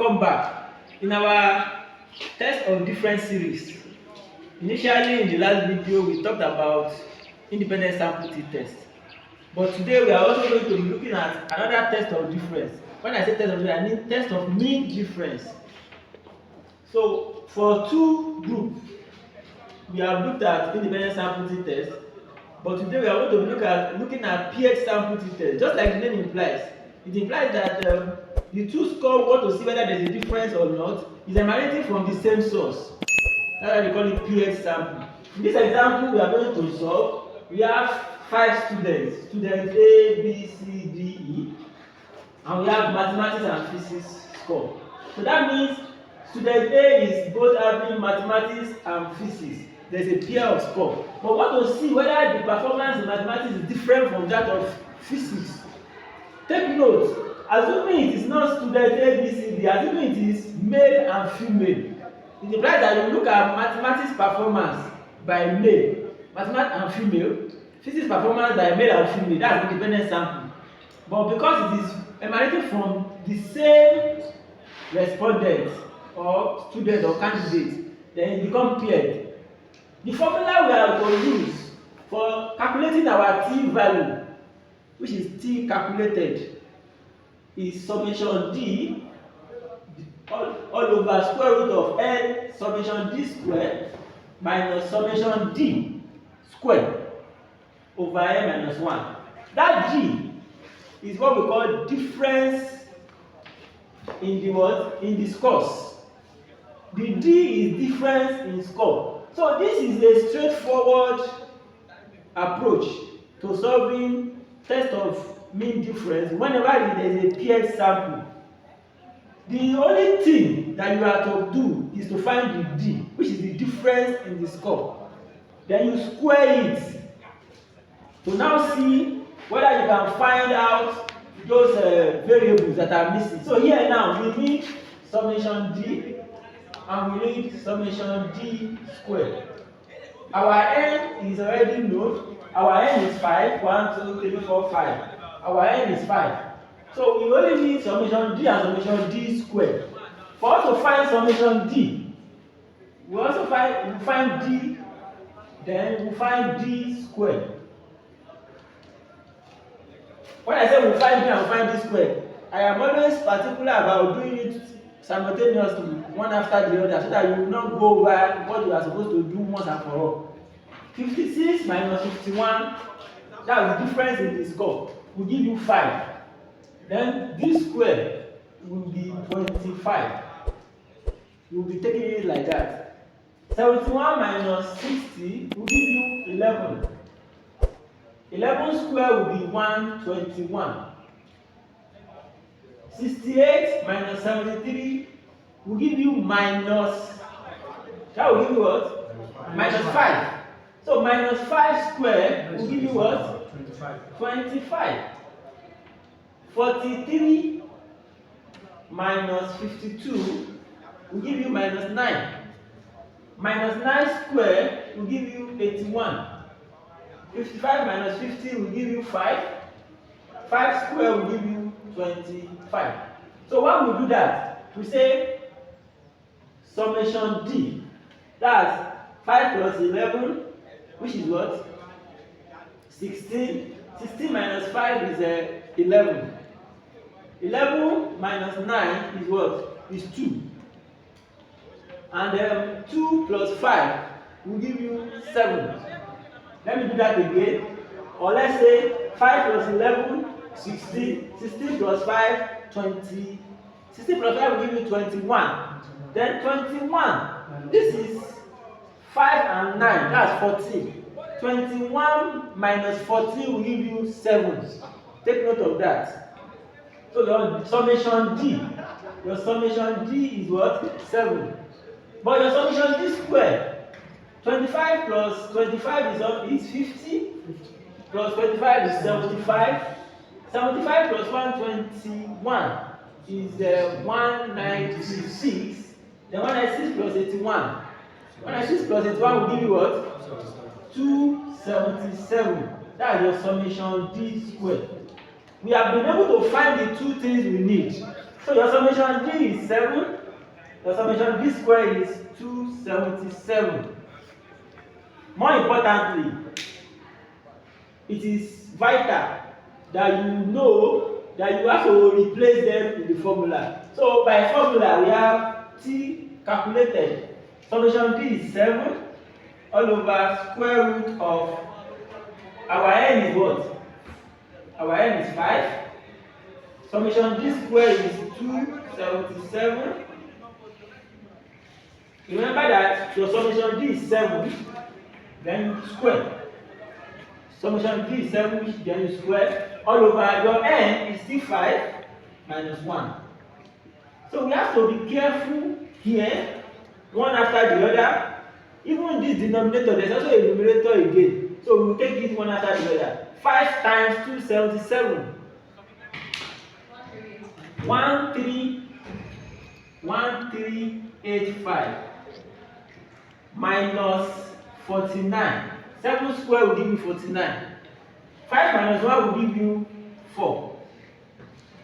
welcome back. In our test of difference series, initially in the last video we talked about independent sample t-test, but today we are also going to be looking at another test of difference. When I say test of difference, I mean test of mean difference. So for two groups, we have looked at independent sample t-test, but today we are going to be looking at paired sample t-test. Just like the name implies, it implies that the two score we want to see whether there is a difference or not is emanating from the same source. That's why they call it paired sample. In this example we are going to solve, we have 5 students, student A, B, C, D, E, and we have mathematics and physics score. So that means student A is both having mathematics and physics. There's a pair of score. But we want to see whether the performance in mathematics is different from that of physics. Take note, assuming it is not student A, B, C, D, assuming it is male and female, it implies that you look at mathematics performance by male, mathematics and female, physics performance by male and female, that's independent sample. But because it is emanating from the same respondent or student or candidate, then it becomes paired. The formula we are going to use for calculating our t value, which is t calculated, is summation d all over square root of n summation d square minus summation d square over n minus 1. That d is what we call difference in the what? In the scores. The d is difference in score. So this is a straightforward approach to solving test of mean difference whenever there is a paired sample. The only thing that you have to do is to find the d, which is the difference in the score. Then you square it to now see whether you can find out those variables that are missing. So here now we need summation d and we need summation d squared. Our n is already known. Our n is 5. 1, 2, 3, 4, 5. Our n is 5. So we only need summation d and summation d squared. For us to find summation d, we also find d, then we find d squared. When I say we find d and we find d squared, I am always particular about doing it simultaneously, one after the other, so that you will not go over what you are supposed to do once and for all. 56 minus 51, that is the difference in the score, will give you 5. Then this square will be 25. You will be taking it like that. 71 minus 60 will give you 11. 11 square will be 121. 68 minus 73 will give you minus, that will give you what? Minus 5. So minus 5 square will give you what? 25. 43 minus 52 will give you minus 9. Minus 9 square will give you 81. 55 minus 50 will give you 5. 5 square will give you 25. So when we do that, we say summation d, that's 5 plus 11, which is what? 16. 16 minus 5 is 11. 11 minus 9 is what? Is 2. And 2 plus 5 will give you 7. Let me do that again. Or let's say 5 plus 11, 16. 16 plus 5, 20. 16 plus 5 will give you 21. Then 21. This is 5 and 9. That's 14. 21 minus 14 will give you 7. Take note of that. So your summation D is what? 7. But your summation D square, 25 plus 25 is 50. Plus 25 is 75. 75 plus 121 is 196. Then 196 plus 81. 196 plus 81 will give you what? 277. That is your summation D squared. We have been able to find the two things we need So your summation D is 7. Your summation D square is 277. More importantly, it is vital that you know that you have to replace them in the formula. So by formula we have T calculated. Summation D is 7 all over square root of our n is what? Our n is 5. Summation D square is 277. Remember that your summation D is 7, then you square. Summation D is 7, then you square. All over your n is still 5 minus 1. So we have to be careful here, one after the other. Even this denominator, there's also a numerator again. So we will take it one after the other. 5 times 277. 1385 minus 49. 7 square will give you 49. 5 minus 1 will give you 4.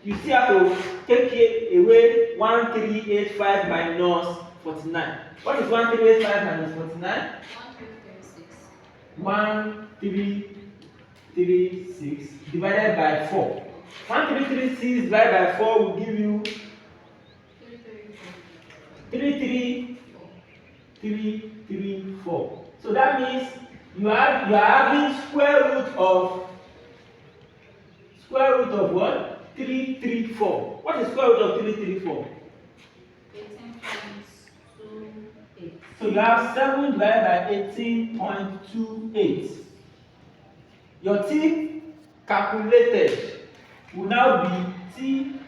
You still have to take away 1385 minus 49. What is 1385 minus 49? 1336 divided by 4. 1336 divided by 4 will give you 334. So that means you are having square root of what? 334. What is square root of 334? 18.28. So you have 7 divided by 18.28. Your T calculated will now be T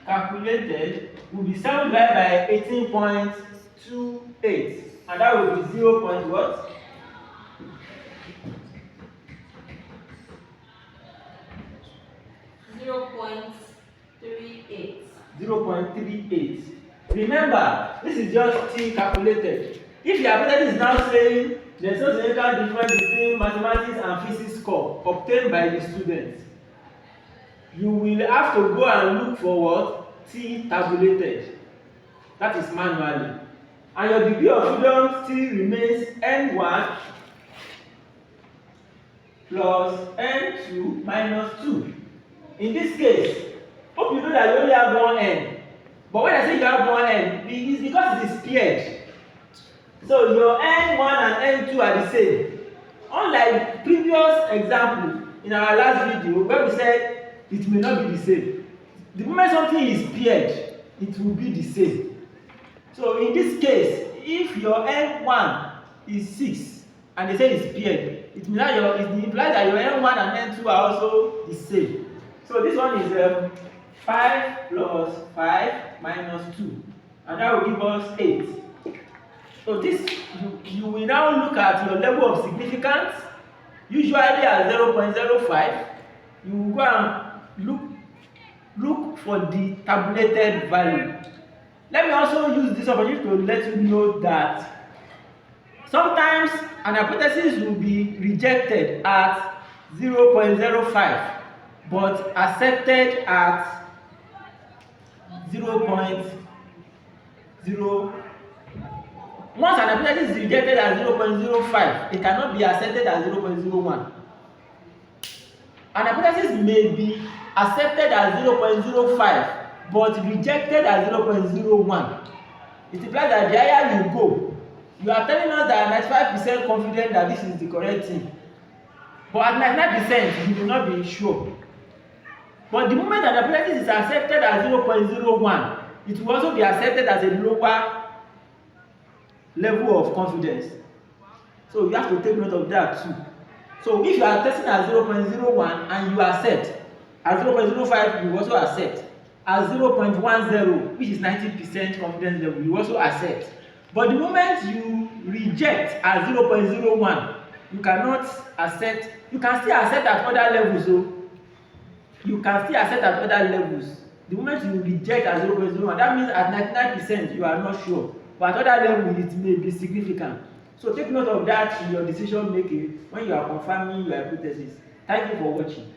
calculated will be 7 divided by 18.28, and that will be 0. What? 0.38. 0.38. Remember, this is just T calculated. If your method is now saying there's no significant difference between mathematics and physics score obtained by the students, you will have to go and look for what? T tabulated. That is manually. And your degree of freedom still remains N1 plus N2 minus 2. In this case, hope you know that you only have one N. But when I say you have one N, it's because it is paired. So your N1 and N2 are the same. Unlike previous example in our last video where we said it may not be the same. The moment something is paired, it will be the same. So in this case, if your N1 is 6 and they say it's paired, it means that it implies that your N1 and N2 are also the same. So this one is 5 plus 5 minus 2, and that will give us 8. So this, you will now look at your level of significance, usually at 0.05. You will go and look for the tabulated value. Let me also use this opportunity to let you know that sometimes an hypothesis will be rejected at 0.05 but accepted at 0.0. Once an hypothesis is rejected at 0.05, it cannot be accepted at 0.01. An hypothesis may be accepted at 0.05 but rejected at 0.01. It implies that the higher you go, you are telling us that 95% confident that this is the correct thing. But at 99%, you will not be sure. But the moment that the hypothesis is accepted at 0.01, it will also be accepted as a lower level of confidence. So you have to take note of that too. So if you are testing at 0.01 and you accept, at 0.05 you also accept, at 0.10, which is 90% confidence level, you also accept. But the moment you reject at 0.01, you cannot accept. You can still accept at other levels. So you can still accept at other levels. The moment you reject at 0.01, that means at 99% you are not sure. But at other levels it may be significant. So take note of that in your decision making when you are confirming your hypothesis. Thank you for watching.